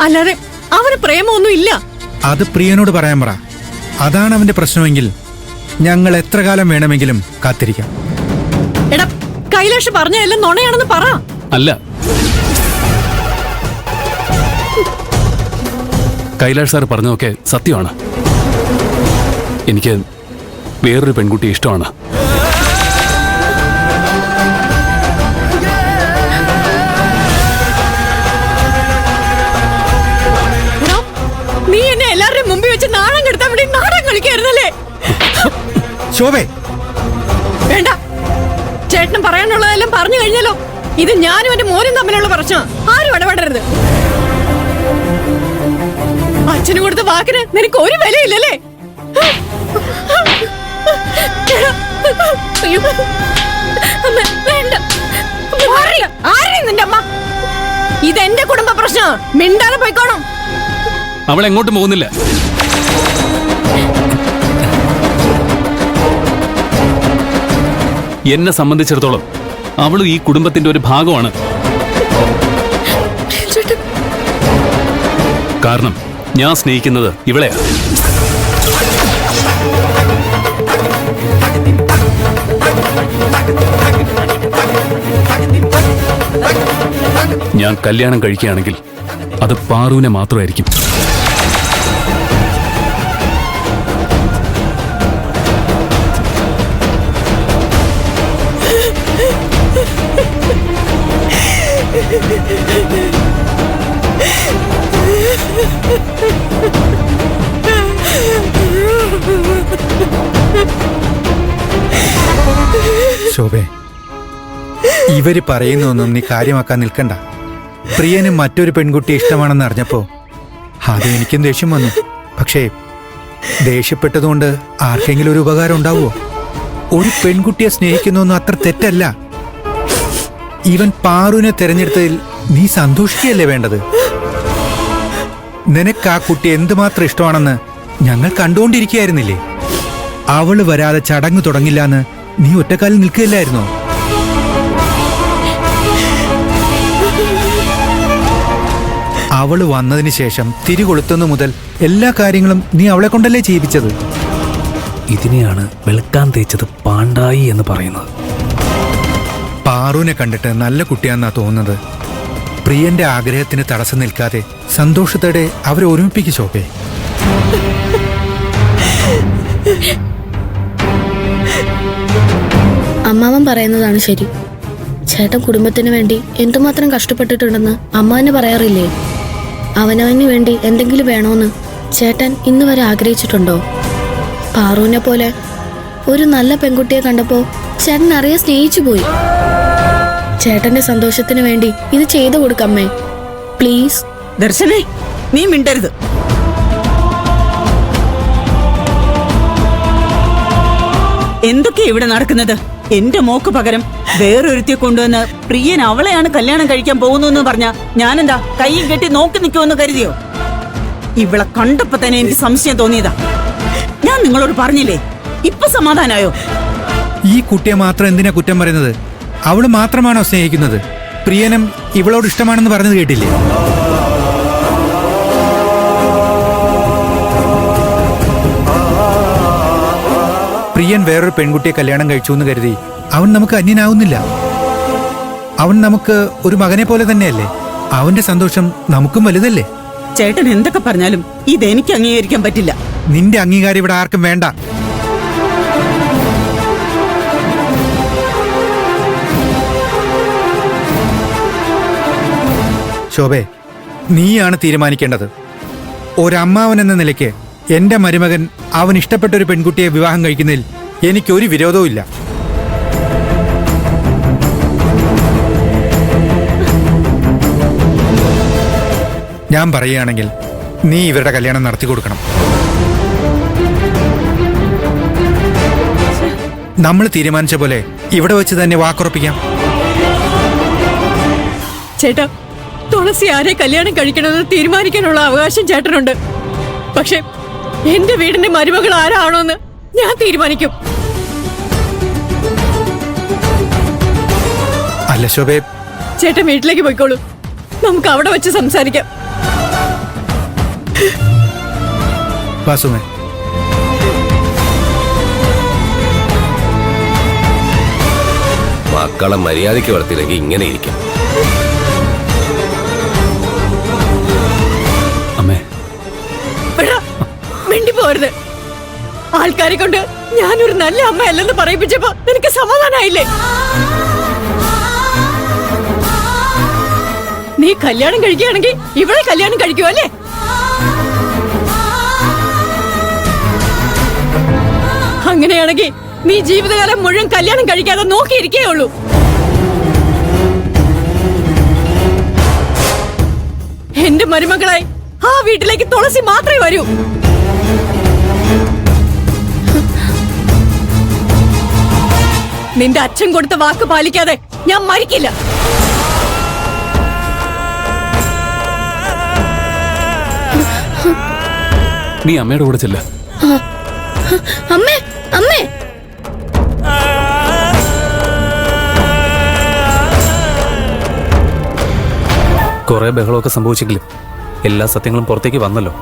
അല്ലാതെ അവന് പ്രേമൊന്നും ഇല്ല. അത് പ്രിയനോട് പറയാൻ പറ. അതാണ് അവന്റെ പ്രശ്നമെങ്കിൽ ഞങ്ങൾ എത്ര കാലം വേണമെങ്കിലും കാത്തിരിക്കാം. എടാ, കൈലാഷ് പറഞ്ഞ എല്ലാം നുണയാണെന്ന് പറ. അല്ല, കൈലാഷ് സാർ പറഞ്ഞതൊക്കെ സത്യമാണ്. എനിക്ക് വേറൊരു പെൺകുട്ടിയെ ഇഷ്ടമാണ്. നീ എന്നെ എല്ലാവരുടെയും മുമ്പിൽ വെച്ച് നാണം കെടുത്താൻ വേണ്ടി നാടകം കളിക്കായിരുന്നല്ലേ? ശോഭേ, വേണ്ട. ചേട്ടനും പറയാനുള്ളതെല്ലാം പറഞ്ഞു കഴിഞ്ഞല്ലോ. ഇത് ഞാനും എന്റെ മോനും തമ്മിലുള്ള പ്രശ്നം. ആരും ഇടപെടരുത്. അച്ഛന് കൊടുത്ത വാക്കിന് നിനക്ക് ഒരു വിലയില്ലല്ലേ? നിന്റെ അമ്മ, ഇതെന്റെ കുടുംബ പ്രശ്നം. മിണ്ടാതെ പോയിക്കോണം. അവൾ എങ്ങോട്ടും പോകുന്നില്ല. എന്നെ സംബന്ധിച്ചിടത്തോളം അവളും ഈ കുടുംബത്തിന്റെ ഒരു ഭാഗമാണ്. കാരണം ഞാൻ സ്നേഹിക്കുന്നത് ഇവളെയാ. ഞാൻ കല്യാണം കഴിക്കുകയാണെങ്കിൽ അത് പാറുവിനെ മാത്രമായിരിക്കും. ശോഭേ, ഇവര് പറയുന്നൊന്നും നീ കാര്യമാക്കാൻ നിൽക്കണ്ട. പ്രിയന് മറ്റൊരു പെൺകുട്ടി ഇഷ്ടമാണെന്ന് അറിഞ്ഞപ്പോ അത് എനിക്കും ദേഷ്യം വന്നു. പക്ഷേ ദേഷ്യപ്പെട്ടതുകൊണ്ട് ആർക്കെങ്കിലും ഒരു ഉപകാരം ഉണ്ടാവുമോ? ഒരു പെൺകുട്ടിയെ സ്നേഹിക്കുന്നൊന്നും അത്ര തെറ്റല്ല. ഇവൻ പാറുവിനെ തെരഞ്ഞെടുത്തതിൽ നീ സന്തോഷിക്കുകയല്ലേ വേണ്ടത്? നിനക്ക് ആ കുട്ടി എന്തുമാത്രം ഇഷ്ടമാണെന്ന് ഞങ്ങൾ കണ്ടുകൊണ്ടിരിക്കുകയായിരുന്നില്ലേ? അവള് വരാതെ ചടങ്ങ് തുടങ്ങില്ലാന്ന് നീ ഒറ്റക്കാലിൽ നിൽക്കുകയല്ലായിരുന്നോ? അവള് വന്നതിന് ശേഷം തിരികൊളുത്തുന്നു മുതൽ എല്ലാ കാര്യങ്ങളും നീ അവളെ കൊണ്ടല്ലേ ചെയ്യിപ്പിച്ചത്. ഇതിനെയാണ് വെളുക്കാൻ തേച്ചത് പാണ്ടായി എന്ന് പറയുന്നത്. പാറുവിനെ കണ്ടിട്ട് നല്ല കുട്ടിയാന്നാ തോന്നുന്നത്. പ്രിയന്റെ ആഗ്രഹത്തിന് തടസ്സം നിൽക്കാതെ സന്തോഷത്തോടെ അവരെ ഒരുമിപ്പിക്കും ശോഭേ. അമ്മാവൻ പറയുന്നതാണ് ശരി. ചേട്ടൻ കുടുംബത്തിന് വേണ്ടി എന്തുമാത്രം കഷ്ടപ്പെട്ടിട്ടുണ്ടെന്ന് അമ്മ തന്നെ പറയാറില്ലേ? അവനവന് വേണ്ടി എന്തെങ്കിലും വേണോന്ന് ചേട്ടൻ ഇന്ന് വരെ ആഗ്രഹിച്ചിട്ടുണ്ടോ? പാറുവിനെ പോലെ ഒരു നല്ല പെൺകുട്ടിയെ കണ്ടപ്പോ ചേട്ടൻ അറിയാൻ സ്നേഹിച്ചു പോയി. ചേട്ടന്റെ സന്തോഷത്തിന് വേണ്ടി ഇത് ചെയ്തു കൊടുക്കമ്മേ, പ്ലീസ്. ദർശനേ, നീ മിണ്ടരുത്. എന്തൊക്കെയാ ഇവിടെ നടക്കുന്നത്? എന്റെ മോക്ക് പകരം വേറൊരുത്തിയെ കൊണ്ടുവന്ന് പ്രിയൻ അവളെയാണ് കല്യാണം കഴിക്കാൻ പോകുന്നു പറഞ്ഞ ഞാനെന്താ കൈയും കെട്ടി നോക്കി നിൽക്കുമെന്ന് കരുതിയോ? ഇവളെ കണ്ടപ്പോ തന്നെ എനിക്ക് സംശയം തോന്നിയതാ. ഞാൻ നിങ്ങളോട് പറഞ്ഞില്ലേ? ഇപ്പൊ സമാധാനായോ? ഈ കുട്ടിയെ മാത്രം എന്തിനാ കുറ്റം പറയുന്നത്? അവള് മാത്രമാണോ സ്നേഹിക്കുന്നത്? പ്രിയനും ഇവളോട് ഇഷ്ടമാണെന്ന് പറഞ്ഞത് കേട്ടില്ലേ? പ്രിയൻ വേറൊരു പെൺകുട്ടിയെ കല്യാണം കഴിച്ചു എന്ന് കരുതി അവൻ നമുക്ക് അന്യനാവുന്നില്ല. അവൻ നമുക്ക് ഒരു മകനെ പോലെ തന്നെയല്ലേ? അവന്റെ സന്തോഷം നമുക്കും വലുതല്ലേ? ചേട്ടൻ എന്തൊക്കെ പറഞ്ഞാലും ഇതെനിക്ക് അംഗീകരിക്കാൻ പറ്റില്ല. നിന്റെ അംഗീകാരം ഇവിടെ ആർക്കും വേണ്ട. ശോഭേ, നീയാണ് തീരുമാനിക്കേണ്ടത്. ഒരമ്മാവൻ എന്ന നിലയ്ക്ക് എന്റെ മരുമകൻ അവൻ ഇഷ്ടപ്പെട്ട ഒരു പെൺകുട്ടിയെ വിവാഹം കഴിക്കുന്നതിൽ എനിക്കൊരു വിരോധവും ഇല്ല. ഞാൻ പറയുകയാണെങ്കിൽ നീ ഇവരുടെ കല്യാണം നടത്തി കൊടുക്കണം. നമ്മൾ തീരുമാനിച്ച പോലെ ഇവിടെ വെച്ച് തന്നെ വാക്കുറപ്പിക്കാം. ചേട്ടാ, തുളസി ആരെ കല്യാണം കഴിക്കണമെന്ന് തീരുമാനിക്കാനുള്ള അവകാശം ചേട്ടനുണ്ട്. പക്ഷെ എന്റെ വീടിന്റെ മരുമകൾ ആരാണോന്ന് ഞാൻ തീരുമാനിക്കും. അല്ല ശോഭേ, ചേട്ടൻ വീട്ടിലേക്ക് പോയിക്കോളൂ. നമുക്ക് അവിടെ വെച്ച് സംസാരിക്കാം. വാസുമേ, മക്കളെ മര്യാദയ്ക്ക് വളർത്തിയില്ലെങ്കിൽ ഇങ്ങനെ ഇരിക്കും. അമ്മേ, മിണ്ടി പോരുത്. ആൾക്കാരെ കൊണ്ട് ഞാനൊരു നല്ല അമ്മ അല്ലെന്ന് പറയിപ്പിച്ചപ്പോ നിനക്ക് സമാധാനായില്ലേ? നീ കല്യാണം കഴിക്കുകയാണെങ്കിൽ ഇവിടെ കല്യാണം കഴിക്കുവല്ലേ? അങ്ങനെയാണെങ്കിൽ നീ ജീവിതകാലം മുഴുവൻ കല്യാണം കഴിക്കാതെ നോക്കിയിരിക്കേ ഉള്ളൂ. എന്റെ മരുമകളായി ആ വീട്ടിലേക്ക് തുളസി മാത്രമേ വരൂ. നിന്റെ അച്ഛൻ കൊടുത്ത വാക്ക് പാലിക്കാതെ ഞാൻ മരിക്കില്ല. നീ അമ്മയുടെ കൂടെ ചെല്ല. അമ്മേ അമ്മേ കുറെ ബഹളമൊക്കെ സംഭവിച്ചെങ്കിലും എല്ലാ സത്യങ്ങളും പുറത്തേക്ക് വന്നല്ലോ.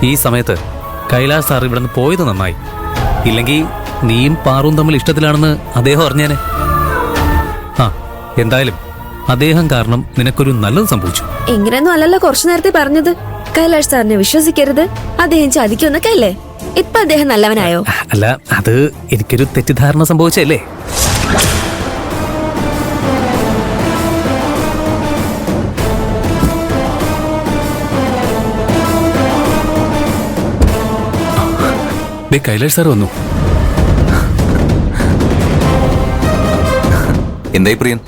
ഈ സമയത്ത് കൈലാഷ് സാർ ഇവിടെ നിന്ന് പോയത് നന്നായി. ഇല്ലെങ്കിൽ നീയും പാറും തമ്മിൽ ഇഷ്ടത്തിലാണെന്ന് അദ്ദേഹം അറിഞ്ഞേനെ. ആ, എന്തായാലും അദ്ദേഹം കാരണം നിനക്കൊരു നല്ലത് സംഭവിച്ചു. എങ്ങനെയൊന്നും അല്ലല്ലോ കുറച്ചു നേരത്തെ പറഞ്ഞത്. കൈലാഷ് സാറിനെ വിശ്വസിക്കരുത്, അദ്ദേഹം ചതിക്കുന്നൊക്കെ അല്ലേ. ഇപ്പൊ അദ്ദേഹം നല്ലവനായോ? അല്ല, അത് എനിക്കൊരു തെറ്റിദ്ധാരണ സംഭവിച്ചല്ലേ. കൈലാഷ് സാർ വന്നു. എന്തായി പ്രിയൻ,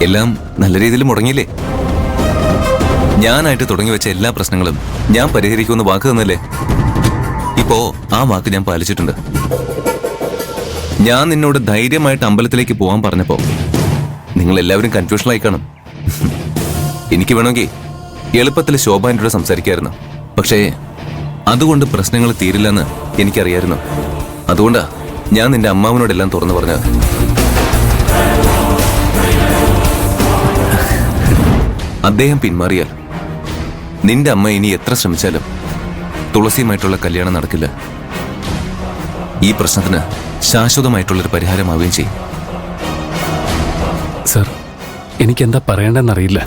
എല്ലാം നല്ല രീതിയിൽ മുടങ്ങിയില്ലേ? ഞാനായിട്ട് തുടങ്ങി വെച്ച എല്ലാ പ്രശ്നങ്ങളും ഞാൻ പരിഹരിക്കുമെന്ന് വാക്ക് തന്നല്ലേ. ഇപ്പോ ആ വാക്ക് ഞാൻ പാലിച്ചിട്ടുണ്ട്. ഞാൻ നിന്നോട് ധൈര്യമായിട്ട് അമ്പലത്തിലേക്ക് പോകാൻ പറഞ്ഞപ്പോ നിങ്ങൾ എല്ലാവരും കൺഫ്യൂഷനായി കാണും. എനിക്ക് വേണമെങ്കിൽ എളുപ്പത്തിൽ ശോഭാനോട് സംസാരിക്കായിരുന്നു. പക്ഷേ അതുകൊണ്ട് പ്രശ്നങ്ങൾ തീരില്ലെന്ന് എനിക്കറിയായിരുന്നു. അതുകൊണ്ടാ ഞാൻ നിന്റെ അമ്മാവനോടെല്ലാം തുറന്നു പറഞ്ഞത്. അദ്ദേഹം പിന്മാറിയാൽ നിന്റെ അമ്മ ഇനി എത്ര ശ്രമിച്ചാലും തുളസിയുമായിട്ടുള്ള കല്യാണം നടക്കില്ല. ഈ പ്രശ്നത്തിന് ശാശ്വതമായിട്ടുള്ളൊരു പരിഹാരമാവുകയും ചെയ്യും. സർ, എനിക്കെന്താ പറയേണ്ടെന്നറിയില്ല.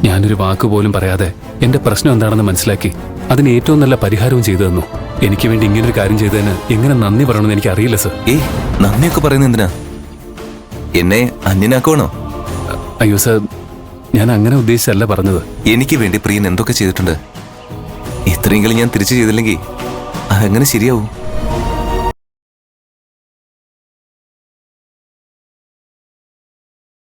ഞാനൊരു വാക്ക് പോലും പറയാതെ എന്റെ പ്രശ്നം എന്താണെന്ന് മനസ്സിലാക്കി അതിന് ഏറ്റവും നല്ല പരിഹാരവും ചെയ്തു തന്നു. എനിക്ക് വേണ്ടി ഇങ്ങനൊരു കാര്യം ചെയ്തതിന് എങ്ങനെ നന്ദി പറയണമെന്ന് എനിക്ക് അറിയില്ല സർ. നന്ദിയൊക്കെ പറയുന്നത് എന്തിനാ? എന്നെ അന്യനാക്കുവാണോ? അയ്യോ സർ, ഞാൻ അങ്ങനെ ഉദ്ദേശിച്ചല്ല പറഞ്ഞത്. എനിക്ക് വേണ്ടി പ്രിയൻ എന്തൊക്കെ ചെയ്തിട്ടുണ്ട്. ഇത്രയെങ്കിലും ഞാൻ തിരിച്ചു ചെയ്തില്ലെങ്കിൽ അതെങ്ങനെ ശരിയാവും?